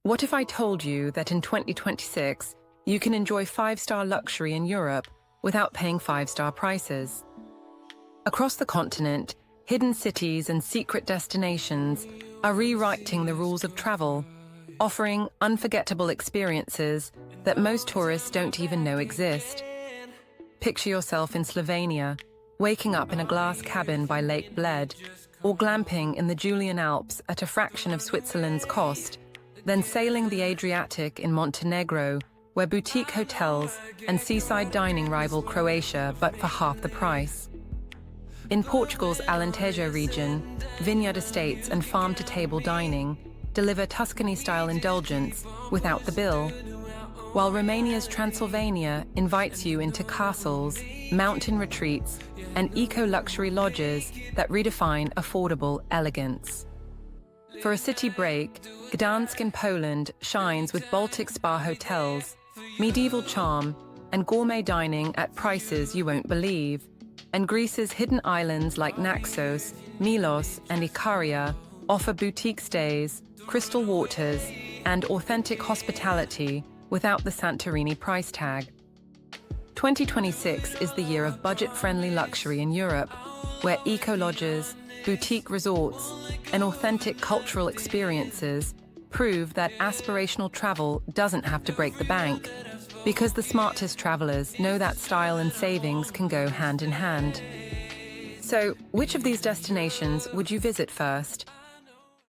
What if I told you that in 2026, you can enjoy five-star luxury in Europe without paying five-star prices? Across the continent, hidden cities and secret destinations are rewriting the rules of travel, offering unforgettable experiences that most tourists don't even know exist. Picture yourself in Slovenia, waking up in a glass cabin by Lake Bled, or glamping in the Julian Alps at a fraction of Switzerland's cost, then sailing the Adriatic in Montenegro, where boutique hotels and seaside dining rival Croatia, but for half the price. In Portugal's Alentejo region, vineyard estates and farm-to-table dining deliver Tuscany-style indulgence without the bill, while Romania's Transylvania invites you into castles, mountain retreats, and eco-luxury lodges that redefine affordable elegance. For a city break, Gdansk in Poland shines with Baltic spa hotels, medieval charm, and gourmet dining at prices you won't believe. And Greece's hidden islands like Naxos, Milos, and Ikaria offer boutique stays, crystal waters, and authentic hospitality without the Santorini price tag. 2026 is the year of budget-friendly luxury in Europe, where eco-lodges, boutique resorts, and authentic cultural experiences prove that aspirational travel doesn't have to break the bank, because the smartest travelers know that style and savings can go hand in hand. So, which of these destinations would you visit first?